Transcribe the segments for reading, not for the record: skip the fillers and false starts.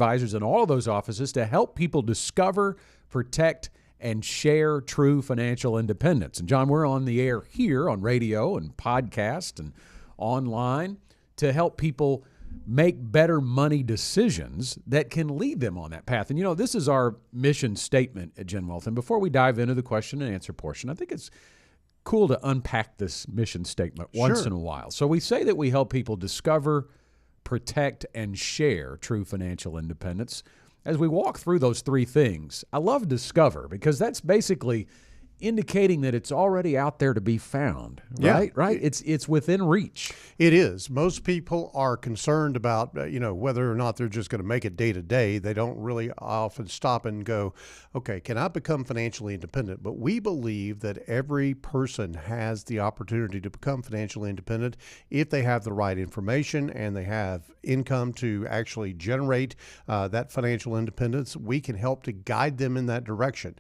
advisors in all of those offices to help people discover, protect, and share true financial independence. And John, we're on the air here on radio and podcast and online to help people make better money decisions that can lead them on that path. And, you know, this is our mission statement at GenWealth. And before we dive into the question and answer portion, I think it's cool to unpack this mission statement once in a while. So we say that we help people discover, protect, and share true financial independence. As we walk through those three things, I love discover because that's basically indicating that it's already out there to be found, right? Yeah. Right? It's within reach. It is. Most people are concerned about, whether or not they're just going to make it day to day. They don't really often stop and go, okay, can I become financially independent? But we believe that every person has the opportunity to become financially independent if they have the right information and they have income to actually generate that financial independence. We can help to guide them in that direction.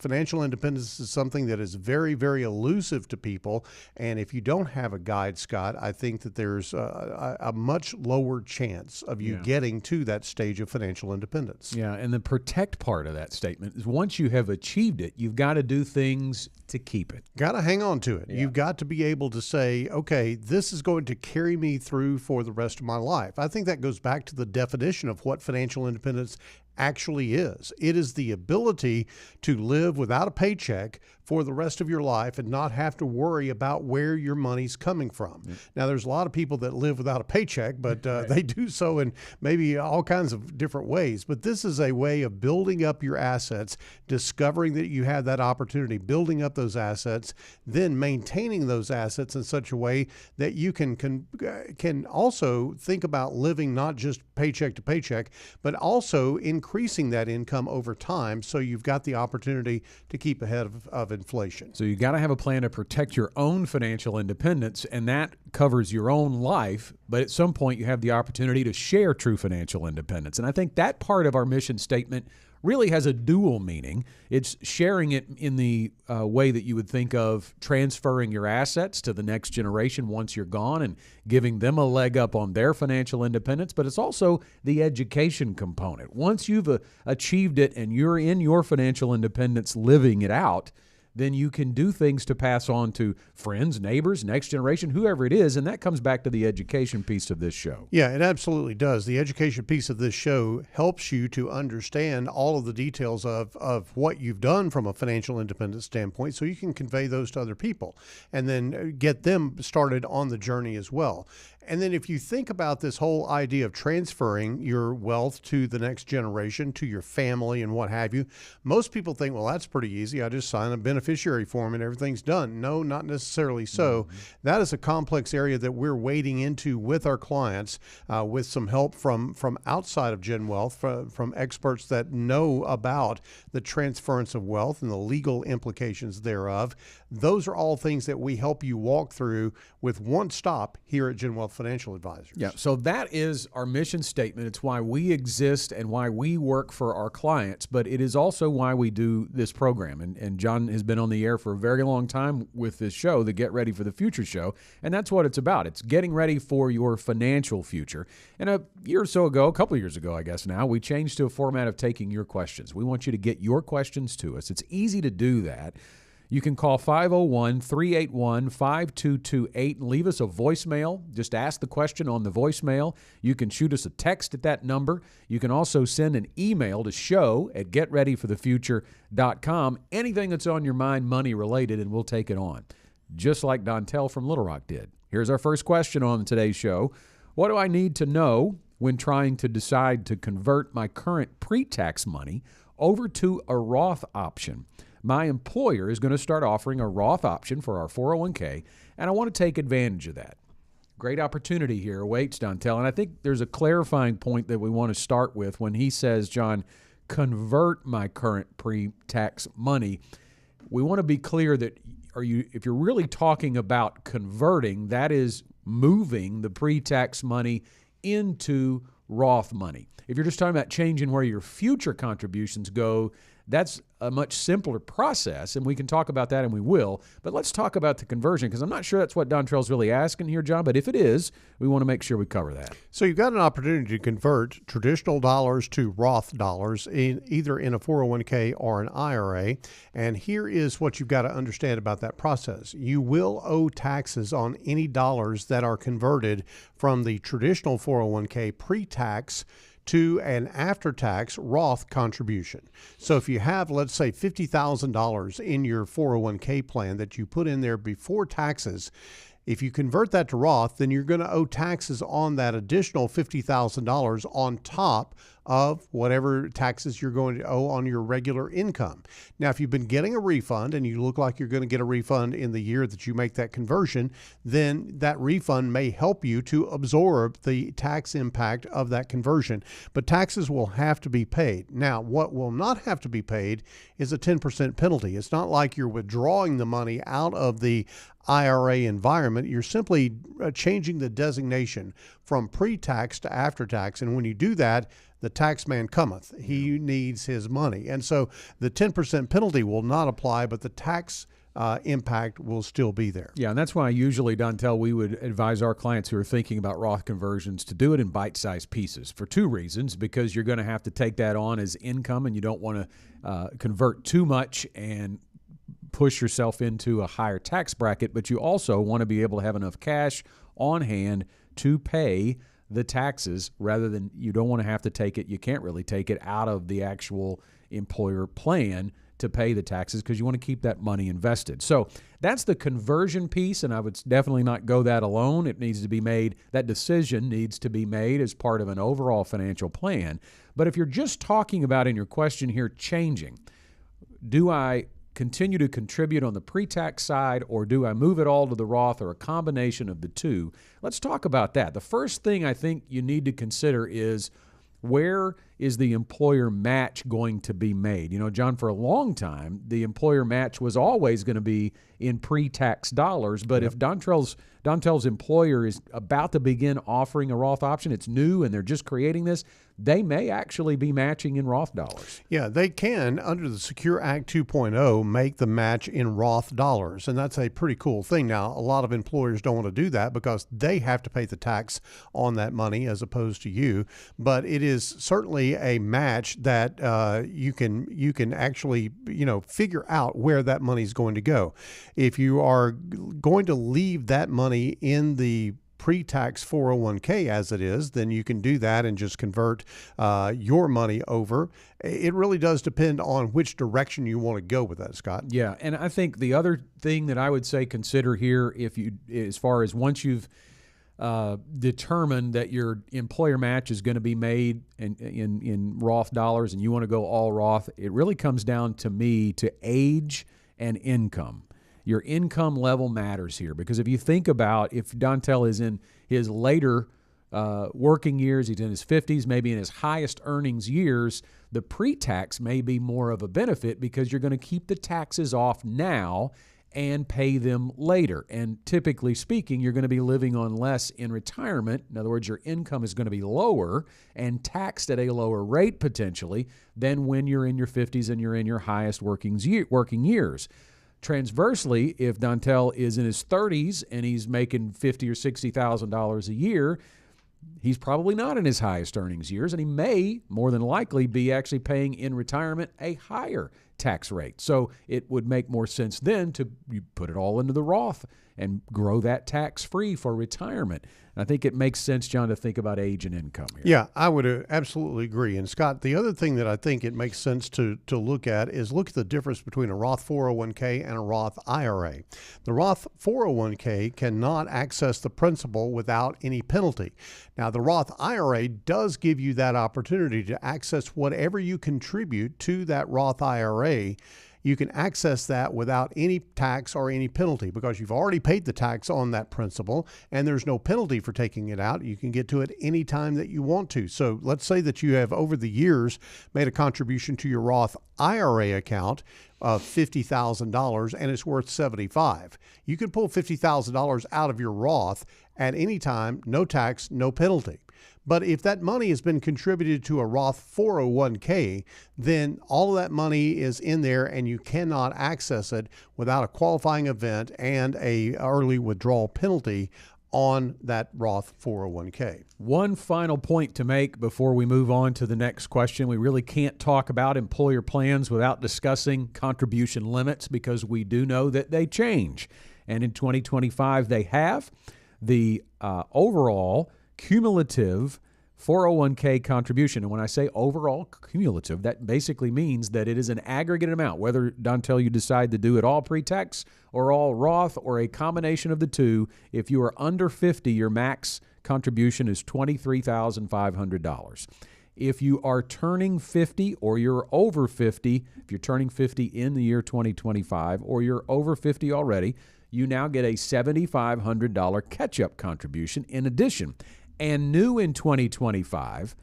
Financial independence is something that is very, very elusive to people. And if you don't have a guide, Scott, I think that there's a much lower chance of you getting to that stage of financial independence. Yeah, and the protect part of that statement is once you have achieved it, you've got to do things to keep it. Got to hang on to it. Yeah. You've got to be able to say, okay, this is going to carry me through for the rest of my life. I think that goes back to the definition of what financial independence actually is. It is the ability to live without a paycheck for the rest of your life and not have to worry about where your money's coming from. Now, there's a lot of people that live without a paycheck, but they do so in maybe all kinds of different ways. But this is a way of building up your assets, discovering that you have that opportunity, building up those assets, then maintaining those assets in such a way that you can also think about living not just paycheck to paycheck, but also increasing that income over time so you've got the opportunity to keep ahead of inflation. So you got to have a plan to protect your own financial independence, and that covers your own life, but at some point you have the opportunity to share true financial independence. And I think that part of our mission statement really has a dual meaning. It's sharing it in the way that you would think of transferring your assets to the next generation once you're gone and giving them a leg up on their financial independence, but it's also the education component. Once you've achieved it and you're in your financial independence living it out, then you can do things to pass on to friends, neighbors, next generation, whoever it is. And that comes back to the education piece of this show. Yeah, it absolutely does. The education piece of this show helps you to understand all of the details of what you've done from a financial independence standpoint so you can convey those to other people and then get them started on the journey as well. And then if you think about this whole idea of transferring your wealth to the next generation, to your family and what have you, most people think, well, that's pretty easy. I just sign a beneficiary form and everything's done. No, not necessarily so. Mm-hmm. That is a complex area that we're wading into with our clients with some help from outside of GenWealth, from experts that know about the transference of wealth and the legal implications thereof. Those are all things that we help you walk through with one stop here at GenWealth Financial Advisors. Yeah, so that is our mission statement. It's why we exist and why we work for our clients, but it is also why we do this program. And John has been on the air for a very long time with this show, the Get Ready for the Future show, and that's what it's about. It's getting ready for your financial future. And a year or so ago, a couple of years ago, I guess now, we changed to a format of taking your questions. We want you to get your questions to us. It's easy to do that. You can call 501-381-5228 and leave us a voicemail. Just ask the question on the voicemail. You can shoot us a text at that number. You can also send an email to show@getreadyforthefuture.com. Anything that's on your mind money related, and we'll take it on, just like Dontel from Little Rock did. Here's our first question on today's show. What do I need to know when trying to decide to convert my current pre-tax money over to a Roth option? My employer is going to start offering a Roth option for our 401k, and I want to take advantage of that. Great opportunity here awaits, Dontel. And I think there's a clarifying point that we want to start with when he says, John, convert my current pre-tax money. We want to be clear that if you're really talking about converting, that is moving the pre-tax money into Roth money. If you're just talking about changing where your future contributions go, That's a much simpler process, and we can talk about that, and we will. But let's talk about the conversion, because I'm not sure that's what Dontrell's really asking here, John. But if it is, we want to make sure we cover that. So you've got an opportunity to convert traditional dollars to Roth dollars, either in a 401k or an IRA. And here is what you've got to understand about that process. You will owe taxes on any dollars that are converted from the traditional 401k pre-tax to an after-tax Roth contribution. So if you have, let's say, $50,000 in your 401k plan that you put in there before taxes, if you convert that to Roth, then you're going to owe taxes on that additional $50,000 on top of whatever taxes you're going to owe on your regular income. Now, if you've been getting a refund and you look like you're going to get a refund in the year that you make that conversion, then that refund may help you to absorb the tax impact of that conversion. But taxes will have to be paid. Now, what will not have to be paid is a 10% penalty. It's not like you're withdrawing the money out of the IRA environment. You're simply changing the designation from pre-tax to after-tax. And when you do that, the tax man cometh. He needs his money. And so the 10% penalty will not apply, but the tax impact will still be there. Yeah, and that's why usually, Dontel, we would advise our clients who are thinking about Roth conversions to do it in bite-sized pieces for two reasons. Because you're going to have to take that on as income, and you don't want to convert too much and push yourself into a higher tax bracket, but you also want to be able to have enough cash on hand to pay the taxes, rather than, you don't want to have to take it, you can't really take it out of the actual employer plan to pay the taxes, because you want to keep that money invested. So that's the conversion piece, and I would definitely not go that alone. It needs to be made, that decision needs to be made as part of an overall financial plan. But if you're just talking about, in your question here, changing, do I continue to contribute on the pre-tax side, or do I move it all to the Roth, or a combination of the two? Let's talk about that. The first thing I think you need to consider is, where is the employer match going to be made? You know, John, for a long time, the employer match was always going to be in pre-tax dollars. But if Dontrell's employer is about to begin offering a Roth option, it's new and they're just creating this, they may actually be matching in Roth dollars. Yeah, they can, under the Secure Act 2.0, make the match in Roth dollars. And that's a pretty cool thing. Now, a lot of employers don't want to do that because they have to pay the tax on that money as opposed to you. But it is certainly a match that you can actually, figure out where that money is going to go. If you are going to leave that money in the pre-tax 401k as it is, then you can do that and just convert your money over. It really does depend on which direction you want to go with that, Scott. Yeah, and I think the other thing that I would say consider here, as far as once you've determined that your employer match is going to be made in Roth dollars and you want to go all Roth, it really comes down to age and income. Your income level matters here, because if you think about, if Dontel is in his later working years, he's in his 50s, maybe in his highest earnings years, the pre-tax may be more of a benefit, because you're going to keep the taxes off now and pay them later. And typically speaking, you're going to be living on less in retirement. In other words, your income is going to be lower and taxed at a lower rate potentially than when you're in your 50s and you're in your highest working years. Transversely, if Dontel is in his 30s and he's making $50,000 or $60,000 a year, he's probably not in his highest earnings years, and he may, more than likely, be actually paying in retirement a higher tax rate. So it would make more sense then to put it all into the Roth and grow that tax-free for retirement. And I think it makes sense, John, to think about age and income here. Yeah, I would absolutely agree. And Scott, the other thing that I think it makes sense to look at is look at the difference between a Roth 401k and a Roth IRA. The Roth 401k cannot access the principal without any penalty. Now, the Roth IRA does give you that opportunity to access whatever you contribute to that Roth IRA. You can access that without any tax or any penalty, because you've already paid the tax on that principal and there's no penalty for taking it out. You can get to it any time that you want to. So let's say that you have over the years made a contribution to your Roth IRA account of $50,000 and it's worth $75,000. You can pull $50,000 out of your Roth at any time, no tax, no penalty. But if that money has been contributed to a Roth 401k, then all of that money is in there and you cannot access it without a qualifying event and a early withdrawal penalty on that Roth 401k. One final point to make before we move on to the next question. We really can't talk about employer plans without discussing contribution limits because we do know that they change. And in 2025, they have. The overall cumulative 401k contribution. And when I say overall cumulative, that basically means that it is an aggregate amount, whether, Dontel, you decide to do it all pre-tax or all Roth or a combination of the two. If you are under 50, your max contribution is $23,500. If you are turning 50 or you're over 50, if you're turning 50 in the year 2025 or you're over 50 already, you now get a $7,500 catch-up contribution in addition. And new in 2025,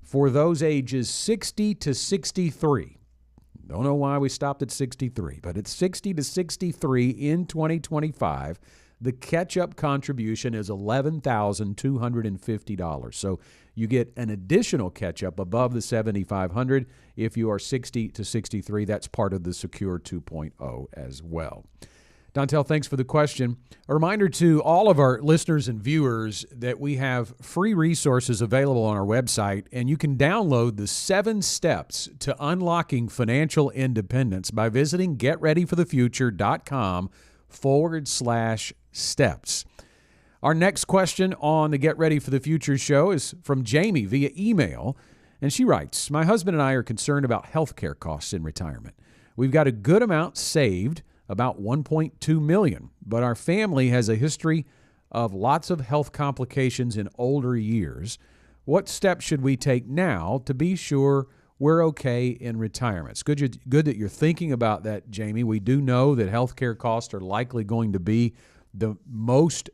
for those ages 60 to 63, don't know why we stopped at 63, but it's 60 to 63 in 2025, the catch-up contribution is $11,250. So you get an additional catch-up above the $7,500 if you are 60 to 63. That's part of the Secure 2.0 as well. Dontel, thanks for the question. A reminder to all of our listeners and viewers that we have free resources available on our website, and you can download the 7 steps to unlocking financial independence by visiting getreadyforthefuture.com/steps. Our next question on the Get Ready for the Future show is from Jamie via email, and she writes, "My husband and I are concerned about healthcare costs in retirement. We've got a good amount saved, about $1.2 million, but our family has a history of lots of health complications in older years. What steps should we take now to be sure we're okay in retirement?" It's good that you're thinking about that, Jamie. We do know that healthcare costs are likely going to be the most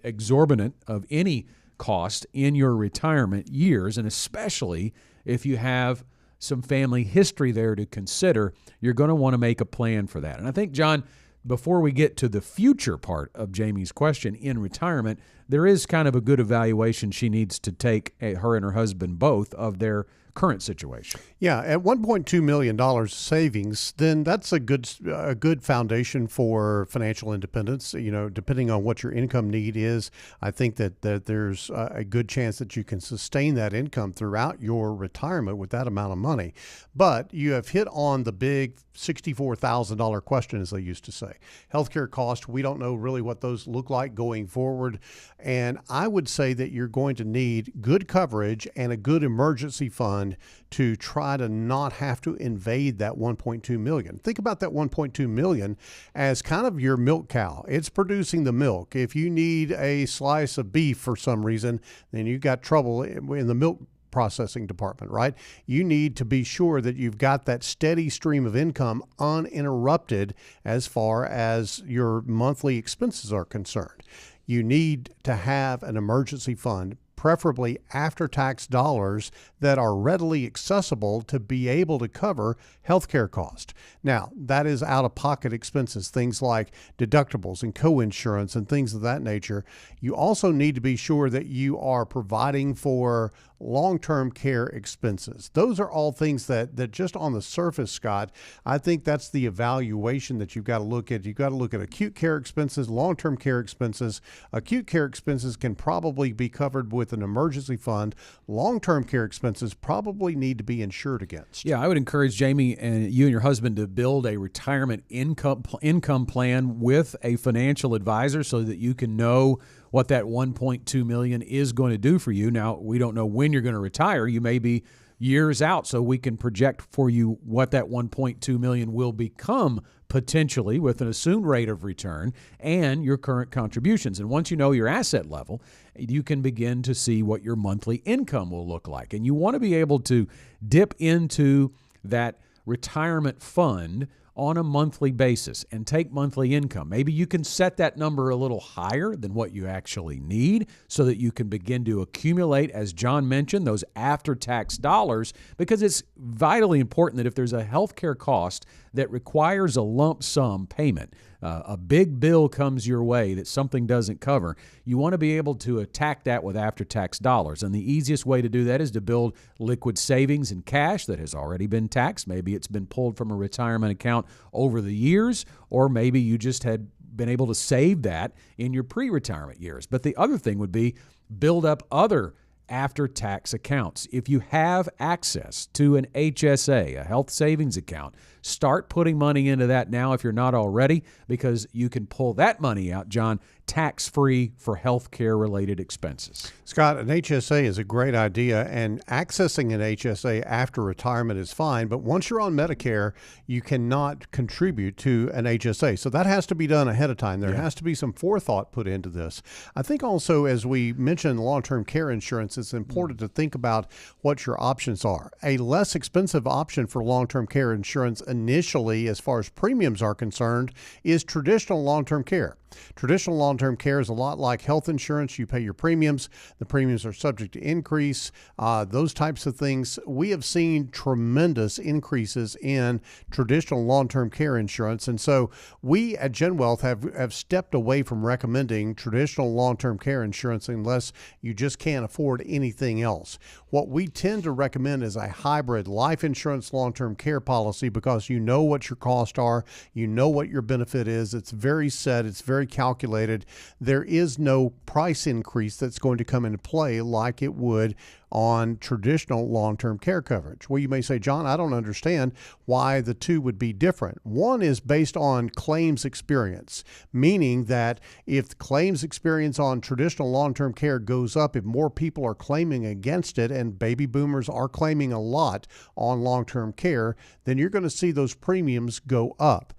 exorbitant of any cost in your retirement years, and especially if you have some family history there to consider, you're going to want to make a plan for that. And I think, John, before we get to the future part of Jamie's question in retirement, there is kind of a good evaluation she needs to take, her and her husband both, of their current situation. Yeah, at $1.2 million savings, then that's a good foundation for financial independence. You know, depending on what your income need is, I think that there's a good chance that you can sustain that income throughout your retirement with that amount of money. But you have hit on the big $64,000 question, as they used to say. Healthcare costs, we don't know really what those look like going forward. And I would say that you're going to need good coverage and a good emergency fund to try to not have to invade that 1.2 million. Think about that 1.2 million as kind of your milk cow. It's producing the milk. If you need a slice of beef for some reason, then you've got trouble in the milk processing department, right? You need to be sure that you've got that steady stream of income uninterrupted as far as your monthly expenses are concerned. You need to have an emergency fund, preferably after-tax dollars that are readily accessible to be able to cover healthcare costs. Now, that is out-of-pocket expenses, things like deductibles and co-insurance and things of that nature. You also need to be sure that you are providing for long-term care expenses. Those are all things that just on the surface, Scott, I think that's the evaluation that you've got to look at. You've got to look at acute care expenses, long-term care expenses. Acute care expenses can probably be covered with an emergency fund. Long-term care expenses probably need to be insured against. Yeah, I would encourage Jamie and you and your husband to build a retirement income plan with a financial advisor so that you can know what that $1.2 million is going to do for you. Now, we don't know when you're going to retire. You may be years out, so we can project for you what that $1.2 million will become potentially with an assumed rate of return and your current contributions. And once you know your asset level, you can begin to see what your monthly income will look like. And you want to be able to dip into that retirement fund on a monthly basis and take monthly income. Maybe you can set that number a little higher than what you actually need so that you can begin to accumulate, as John mentioned, those after-tax dollars, because it's vitally important that if there's a healthcare cost that requires a lump sum payment, a big bill comes your way that something doesn't cover, you want to be able to attack that with after-tax dollars. And the easiest way to do that is to build liquid savings and cash that has already been taxed. Maybe it's been pulled from a retirement account over the years, or maybe you just had been able to save that in your pre-retirement years. But the other thing would be build up other after-tax accounts. If you have access to an HSA, a health savings account, start putting money into that now if you're not already, because you can pull that money out, John, tax-free for healthcare-related expenses. Scott, an HSA is a great idea, and accessing an HSA after retirement is fine, but once you're on Medicare, you cannot contribute to an HSA. So that has to be done ahead of time. There has to be some forethought put into this. I think also, as we mentioned long-term care insurance, it's important to think about what your options are. A less expensive option for long-term care insurance initially, as far as premiums are concerned, is traditional long-term care. Traditional long-term care is a lot like health insurance. You pay your premiums. The premiums are subject to increase. Those types of things. We have seen tremendous increases in traditional long-term care insurance. And so we at GenWealth have stepped away from recommending traditional long-term care insurance unless you just can't afford anything else. What we tend to recommend is a hybrid life insurance long-term care policy, because you know what your costs are. You know what your benefit is. It's very set. It's very calculated. There is no price increase that's going to come into play like it would on traditional long-term care coverage. Well, you may say, John, I don't understand why the two would be different. One is based on claims experience, meaning that if the claims experience on traditional long-term care goes up, if more people are claiming against it, and baby boomers are claiming a lot on long-term care, then you're going to see those premiums go up.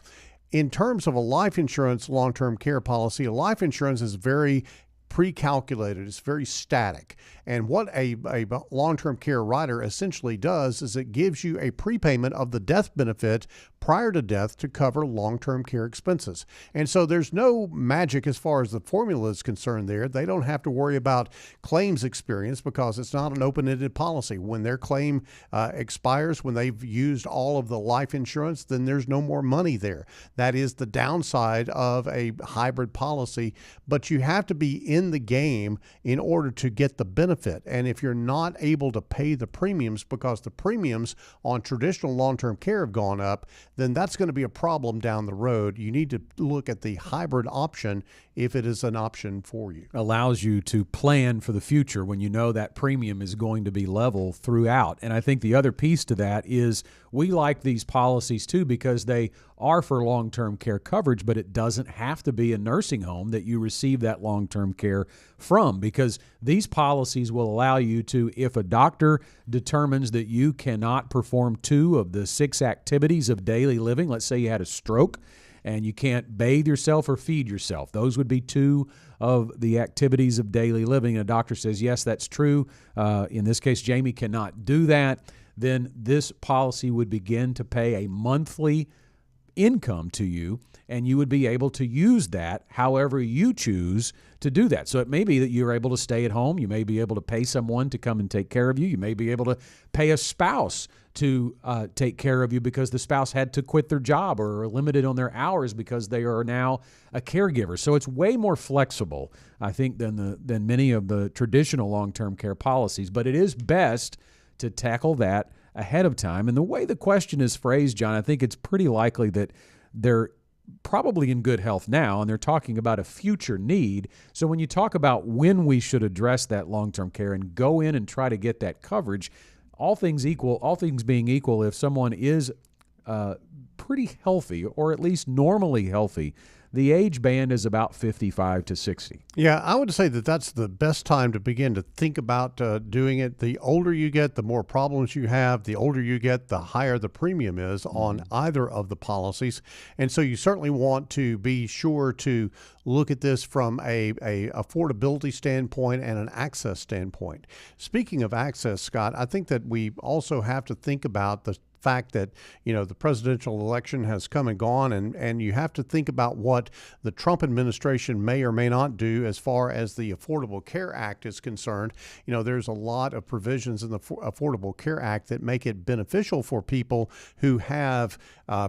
In terms of a life insurance long-term care policy, a life insurance is very pre-calculated. It's very static. And what a long-term care rider essentially does is it gives you a prepayment of the death benefit prior to death to cover long-term care expenses. And so there's no magic as far as the formula is concerned there. They don't have to worry about claims experience because it's not an open-ended policy. When their claim expires, when they've used all of the life insurance, then there's no more money there. That is the downside of a hybrid policy, but you have to be in the game in order to get the benefit. And if you're not able to pay the premiums because the premiums on traditional long-term care have gone up, then that's going to be a problem down the road. You need to look at the hybrid option if it is an option for you. Allows you to plan for the future when you know that premium is going to be level throughout. And I think the other piece to that is we like these policies too because they are for long-term care coverage, but it doesn't have to be a nursing home that you receive that long-term care from, because these policies will allow you to, if a doctor determines that you cannot perform 2 of the 6 activities of daily living, let's say you had a stroke and you can't bathe yourself or feed yourself, those would be 2 of the activities of daily living. And a doctor says, yes, that's true. In this case, Jamie cannot do that. Then this policy would begin to pay a monthly income to you, and you would be able to use that however you choose to do that. So it may be that you're able to stay at home. You may be able to pay someone to come and take care of you. You may be able to pay a spouse to take care of you because the spouse had to quit their job or are limited on their hours because they are now a caregiver. So it's way more flexible, I think, than many of the traditional long-term care policies. But it is best to tackle that ahead of time. And the way the question is phrased, John, I think it's pretty likely that they're probably in good health now, and they're talking about a future need. So when you talk about when we should address that long-term care and go in and try to get that coverage, all things being equal, if someone is pretty healthy or at least normally healthy, the age band is about 55 to 60. Yeah, I would say that that's the best time to begin to think about doing it. The older you get, the more problems you have. The older you get, the higher the premium is on either of the policies. And so you certainly want to be sure to look at this from a affordability standpoint and an access standpoint. Speaking of access, Scott, I think that we also have to think about the fact that, the presidential election has come and gone, and you have to think about what the Trump administration may or may not do as far as the Affordable Care Act is concerned. There's a lot of provisions in the Affordable Care Act that make it beneficial for people who have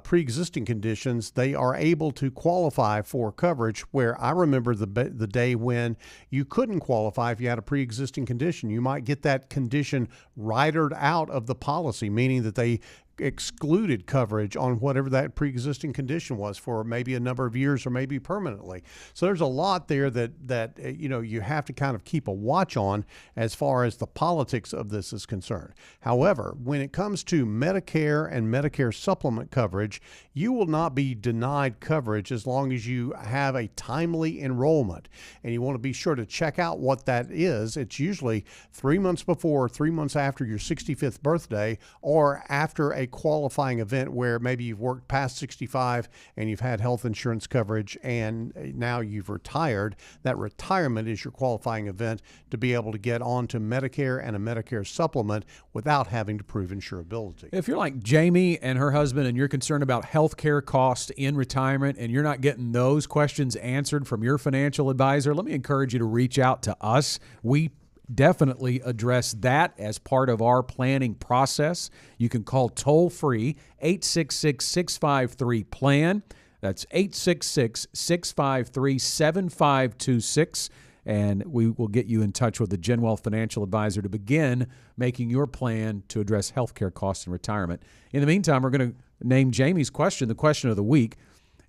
pre-existing conditions. They are able to qualify for coverage, where I remember the day when you couldn't qualify if you had a pre-existing condition. You might get that condition ridered out of the policy, meaning that they excluded coverage on whatever that pre-existing condition was for maybe a number of years or maybe permanently. So there's a lot there that you have to kind of keep a watch on as far as the politics of this is concerned. However, when it comes to Medicare and Medicare supplement coverage, you will not be denied coverage as long as you have a timely enrollment. And you want to be sure to check out what that is. It's usually 3 months before, 3 months after your 65th birthday, or after a qualifying event where maybe you've worked past 65 and you've had health insurance coverage and now you've retired. That retirement is your qualifying event to be able to get onto Medicare and a Medicare supplement without having to prove insurability. If you're like Jamie and her husband and you're concerned about health care costs in retirement and you're not getting those questions answered from your financial advisor, let me encourage you to reach out to us. We definitely address that as part of our planning process. You can call toll-free 866-653-PLAN. That's 866-653-7526. And we will get you in touch with the GenWealth financial advisor to begin making your plan to address healthcare costs in retirement. In the meantime, we're going to name Jamie's question the question of the week.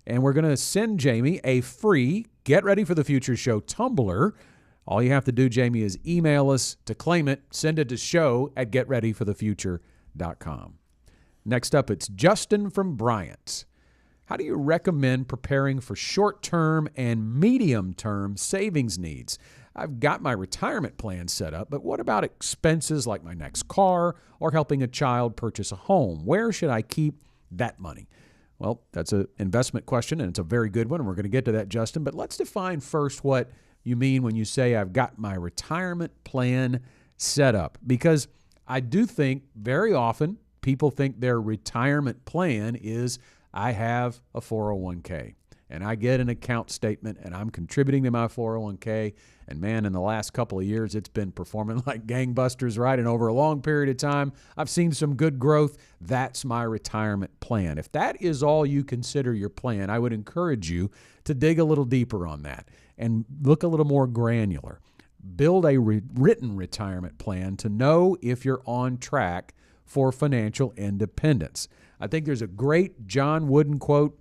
And we're going to send Jamie a free Get Ready for the Future show tumbler. All you have to do, Jamie, is email us to claim it. Send it to show@getreadyforthefuture.com. Next up, it's Justin from Bryant. How do you recommend preparing for short-term and medium-term savings needs? I've got my retirement plan set up, but what about expenses like my next car or helping a child purchase a home? Where should I keep that money? Well, that's an investment question, and it's a very good one, and we're going to get to that, Justin. But let's define first what you mean when you say I've got my retirement plan set up, because I do think very often people think their retirement plan is I have a 401k and I get an account statement and I'm contributing to my 401k. And man, in the last couple of years, it's been performing like gangbusters, right? And over a long period of time, I've seen some good growth. That's my retirement plan. If that is all you consider your plan, I would encourage you to dig a little deeper on that and look a little more granular. Build a written retirement plan to know if you're on track for financial independence. I think there's a great John Wooden quote.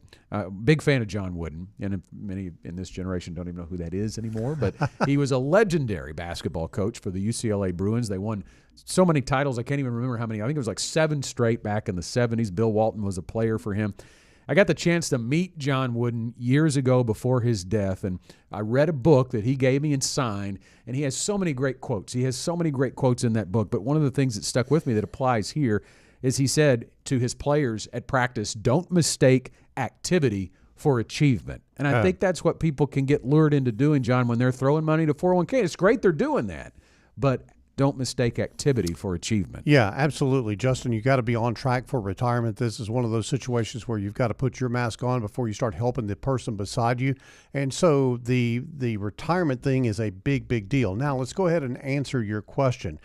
Big fan of John Wooden, and many in this generation don't even know who that is anymore, but he was a legendary basketball coach for the UCLA Bruins. They won so many titles, I can't even remember how many. I think it was like 7 straight back in the 70s. Bill Walton was a player for him. I got the chance to meet John Wooden years ago before his death, and I read a book that he gave me and signed, and he has so many great quotes. He has so many great quotes in that book, but one of the things that stuck with me that applies here is he said to his players at practice, don't mistake activity for achievement. And I think that's what people can get lured into doing, John, when they're throwing money to 401k. It's great they're doing that, but don't mistake activity for achievement. Yeah, absolutely. Justin, you got to be on track for retirement. This is one of those situations where you've got to put your mask on before you start helping the person beside you. And so the retirement thing is a big, big deal. Now, let's go ahead and answer your question.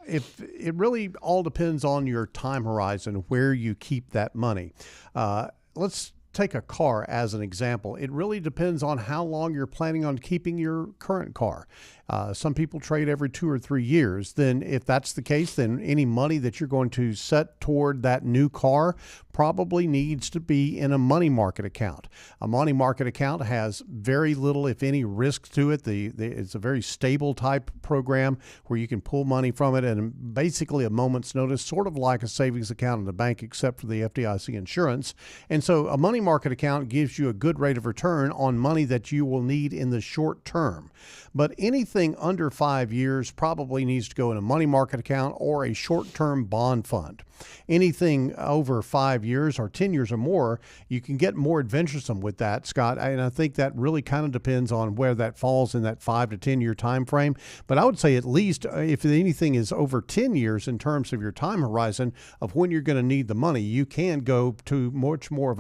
If it really all depends on your time horizon, where you keep that money. Let's take a car as an example. It really depends on how long you're planning on keeping your current car. Some people trade every 2 or 3 years. Then if that's the case, then any money that you're going to set toward that new car probably needs to be in a money market account. A money market account has very little, if any, risk to it. It's a very stable type program where you can pull money from it and basically a moment's notice, sort of like a savings account in a bank, except for the FDIC insurance. And so a money market account gives you a good rate of return on money that you will need in the short term. But anything anything under 5 years probably needs to go in a money market account or a short-term bond fund. Anything over 5 years or 10 years or more, you can get more adventuresome with that, Scott. And I think that really kind of depends on where that falls in that 5 to 10 year time frame. But I would say at least if anything is over 10 years in terms of your time horizon of when you're going to need the money, you can go to much more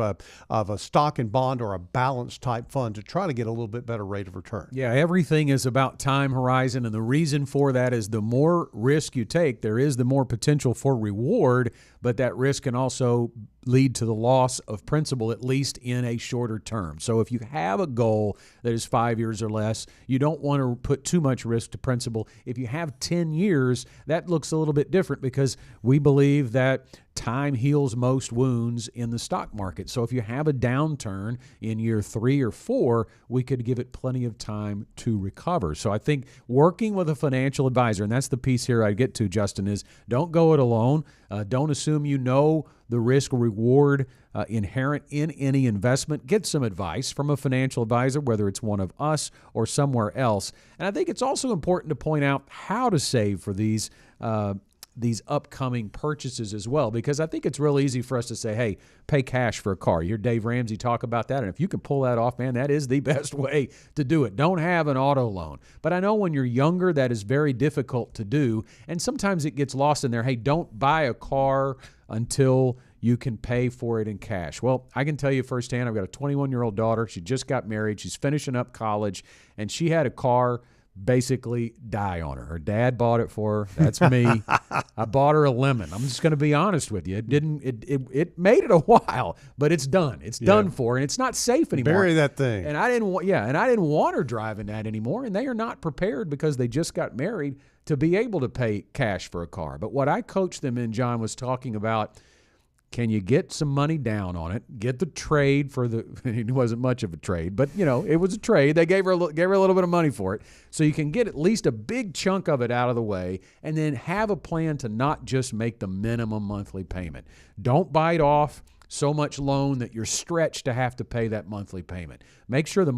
of a stock and bond or a balanced type fund to try to get a little bit better rate of return. Yeah, everything is about time horizon, and the reason for that is the more risk you take, there is the more potential for reward, but that risk can also lead to the loss of principal, at least in a shorter term. So if you have a goal that is 5 years or less, you don't want to put too much risk to principal. If you have 10 years, that looks a little bit different because we believe that time heals most wounds in the stock market. So if you have a downturn in year 3 or 4, we could give it plenty of time to recover. So I think working with a financial advisor, and that's the piece here I get to, Justin, is don't go it alone. Don't assume you know the risk reward inherent in any investment. Get some advice from a financial advisor, whether it's one of us or somewhere else. And I think it's also important to point out how to save for these upcoming purchases as well, because I think it's real easy for us to say, hey, pay cash for a car. You hear Dave Ramsey talk about that, and if you can pull that off, man, that is the best way to do it. Don't have an auto loan. But I know when you're younger, that is very difficult to do, and sometimes it gets lost in there. Hey, don't buy a car until you can pay for it in cash. Well, I can tell you firsthand, I've got a 21-year-old daughter. She just got married. She's finishing up college, and she had a car basically die on her. Her dad bought it for her. That's me. I bought her a lemon. I'm just going to be honest with you. It made it a while, but it's done. It's done for, and it's not safe anymore. Bury that thing. And I didn't want her driving that anymore. And they are not prepared because they just got married to be able to pay cash for a car. But what I coached them in, John, was talking about, can you get some money down on it? Get the trade for the. It wasn't much of a trade, but it was a trade. They gave her a little bit of money for it, so you can get at least a big chunk of it out of the way, and then have a plan to not just make the minimum monthly payment. Don't bite off so much loan that you're stretched to have to pay that monthly payment. Make sure the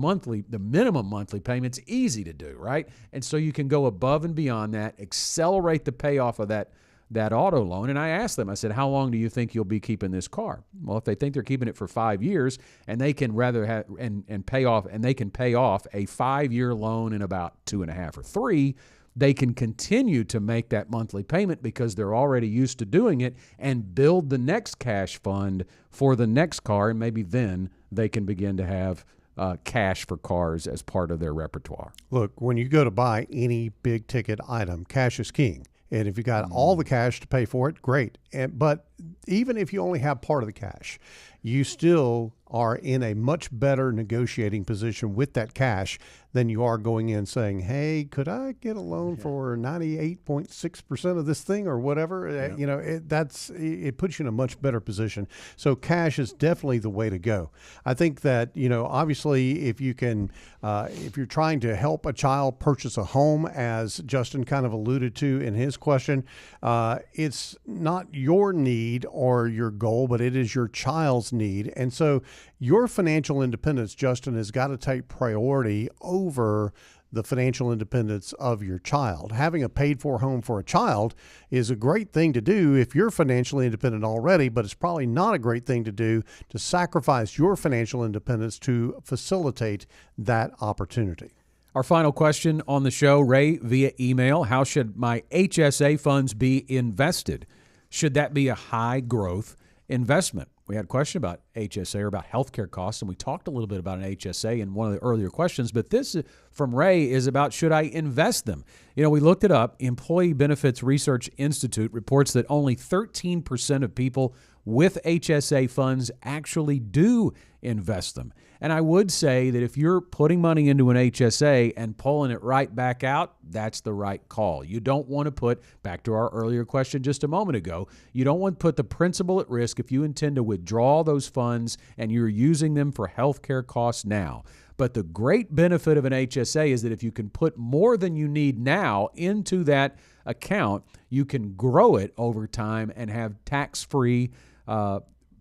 minimum monthly payment's easy to do, right? And so you can go above and beyond that, accelerate the payoff of that auto loan. And I asked them, I said, how long do you think you'll be keeping this car? Well, if they think they're keeping it for 5 years and they can pay off a 5-year loan in about 2.5 or 3, they can continue to make that monthly payment because they're already used to doing it and build the next cash fund for the next car. And maybe then they can begin to have cash for cars as part of their repertoire. Look, when you go to buy any big ticket item, cash is king. And if you got all the cash to pay for it, great. But even if you only have part of the cash, you still are in a much better negotiating position with that cash than you are going in saying, hey, could I get a loan for 98.6% of this thing or whatever? It puts you in a much better position. So cash is definitely the way to go. I think that, obviously if you can, if you're trying to help a child purchase a home, as Justin kind of alluded to in his question, it's not your need or your goal, but it is your child's need. And so your financial independence, Justin, has got to take priority over the financial independence of your child. Having a paid-for home for a child is a great thing to do if you're financially independent already, but it's probably not a great thing to do to sacrifice your financial independence to facilitate that opportunity. Our final question on the show, Ray, via email: how should my HSA funds be invested? Should that be a high-growth investment? We had a question about HSA or about healthcare costs, and we talked a little bit about an HSA in one of the earlier questions, but this from Ray is about, should I invest them? We looked it up. Employee Benefits Research Institute reports that only 13% of people with HSA funds actually do invest them. And I would say that if you're putting money into an HSA and pulling it right back out, that's the right call. You don't want to put, back to our earlier question just a moment ago, you don't want to put the principal at risk if you intend to withdraw those funds and you're using them for healthcare costs now. But the great benefit of an HSA is that if you can put more than you need now into that account, you can grow it over time and have tax-free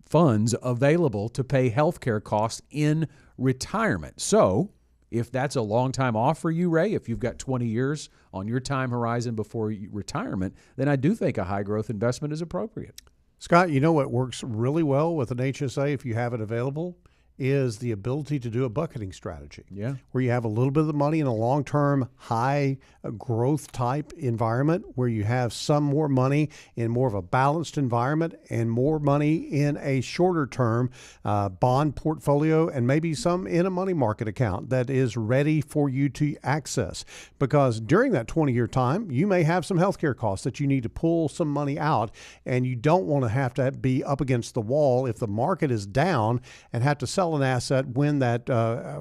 funds available to pay healthcare costs in retirement. So If that's a long time off for you, Ray, if you've got 20 years on your time horizon before retirement, then I do think a high growth investment is appropriate. Scott, you know what works really well with an HSA if you have it available is the ability to do a bucketing strategy. Yeah. Where you have a little bit of the money in a long-term, high growth type environment where you have some more money in more of a balanced environment and more money in a shorter term bond portfolio and maybe some in a money market account that is ready for you to access. Because during that 20-year time, you may have some healthcare costs that you need to pull some money out, and you don't want to have to be up against the wall if the market is down and have to sell an asset when that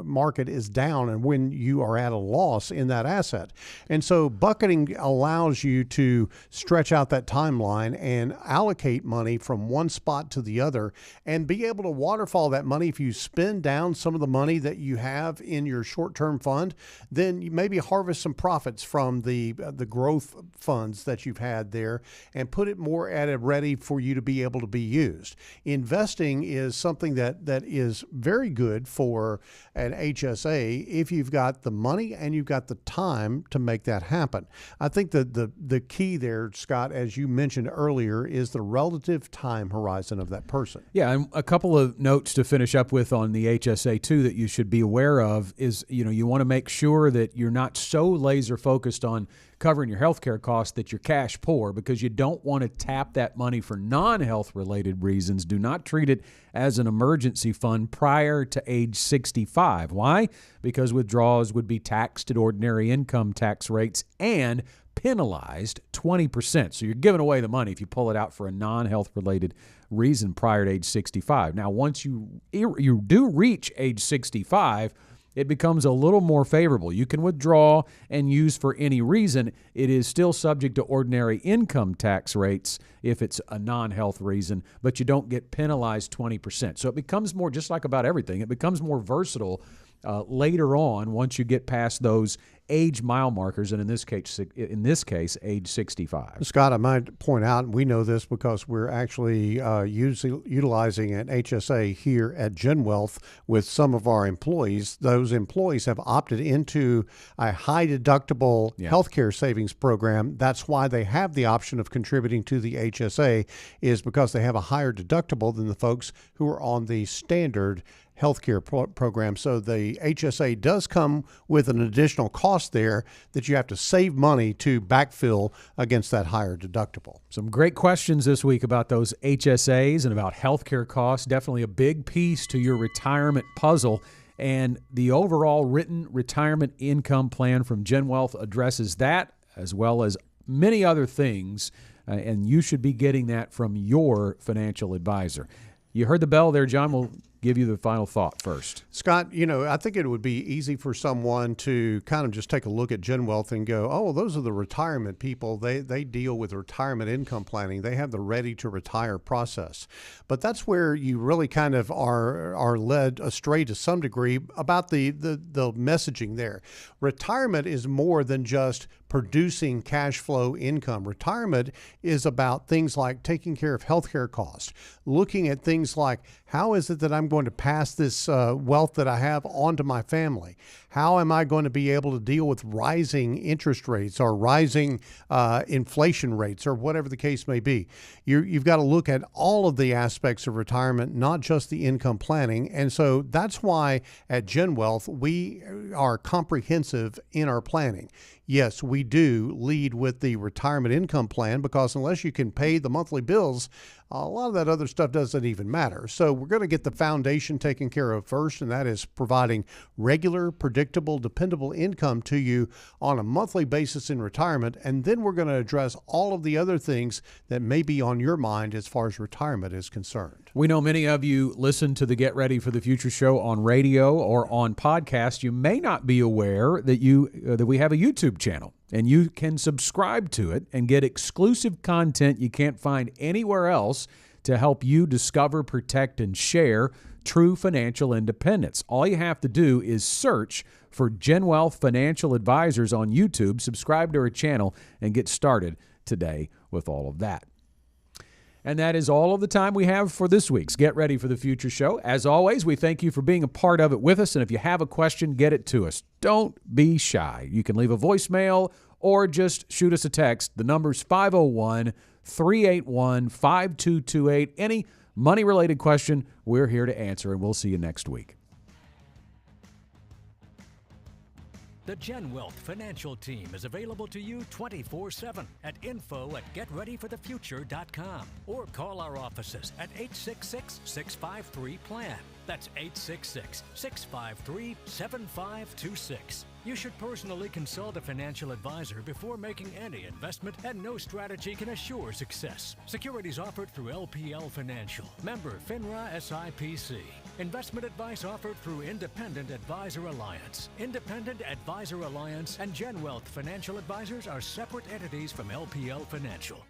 market is down and when you are at a loss in that asset. And so bucketing allows you to stretch out that timeline and allocate money from one spot to the other and be able to waterfall that money. If you spend down some of the money that you have in your short-term fund, then you maybe harvest some profits from the growth funds that you've had there and put it more at a ready for you to be able to be used. Investing is something that is very good for an HSA if you've got the money and you've got the time to make that happen. I think that the key there, Scott, as you mentioned earlier, is the relative time horizon of that person. Yeah, and a couple of notes to finish up with on the HSA too that you should be aware of is, you want to make sure that you're not so laser focused on covering your healthcare costs that you're cash poor, because you don't want to tap that money for non-health related reasons. Do not treat it as an emergency fund prior to age 65. Why? Because withdrawals would be taxed at ordinary income tax rates and penalized 20%. So you're giving away the money if you pull it out for a non-health related reason prior to age 65. Now, once you do reach age 65, it becomes a little more favorable. You can withdraw and use for any reason. It is still subject to ordinary income tax rates if it's a non-health reason, but you don't get penalized 20%. So it becomes more, just like about everything, it becomes more versatile later on once you get past those age mile markers, and in this case, age 65. Scott, I might point out, and we know this because we're actually utilizing an HSA here at GenWealth with some of our employees. Those employees have opted into a high deductible healthcare savings program. That's why they have the option of contributing to the HSA, is because they have a higher deductible than the folks who are on the standard healthcare program. So the HSA does come with an additional cost there that you have to save money to backfill against that higher deductible. Some great questions this week about those HSAs and about healthcare costs. Definitely a big piece to your retirement puzzle. And the overall written retirement income plan from GenWealth addresses that, as well as many other things. And you should be getting that from your financial advisor. You heard the bell there, John. We'll give you the final thought first. Scott, I think it would be easy for someone to kind of just take a look at GenWealth and go, oh, well, those are the retirement people. They deal with retirement income planning. They have the ready to retire process. But that's where you really kind of are led astray to some degree about the messaging there. Retirement is more than just producing cash flow income. Retirement is about things like taking care of healthcare costs, looking at things like, how is it that I'm going to pass this wealth that I have on to my family? How am I going to be able to deal with rising interest rates or rising inflation rates or whatever the case may be? You've got to look at all of the aspects of retirement, not just the income planning. And so that's why at GenWealth, we are comprehensive in our planning. Yes, we do lead with the retirement income plan, because unless you can pay the monthly bills, a lot of that other stuff doesn't even matter. So we're going to get the foundation taken care of first, and that is providing regular, predictable, dependable income to you on a monthly basis in retirement. And then we're going to address all of the other things that may be on your mind as far as retirement is concerned. We know many of you listen to the Get Ready for the Future show on radio or on podcast. You may not be aware that we have a YouTube channel, and you can subscribe to it and get exclusive content you can't find anywhere else to help you discover, protect, and share true financial independence. All you have to do is search for GenWealth Financial Advisors on YouTube, subscribe to our channel, and get started today with all of that. And that is all of the time we have for this week's Get Ready for the Future show. As always, we thank you for being a part of it with us. And if you have a question, get it to us. Don't be shy. You can leave a voicemail or just shoot us a text. The number's 501-381-5228. Any money-related question, we're here to answer, and we'll see you next week. The GenWealth financial team is available to you 24/7 at info@getreadyforthefuture.com or call our offices at 866-653-PLAN. That's 866-653-7526. You should personally consult a financial advisor before making any investment, and no strategy can assure success. Securities offered through LPL Financial. Member FINRA SIPC. Investment advice offered through Independent Advisor Alliance. Independent Advisor Alliance and GenWealth Financial Advisors are separate entities from LPL Financial.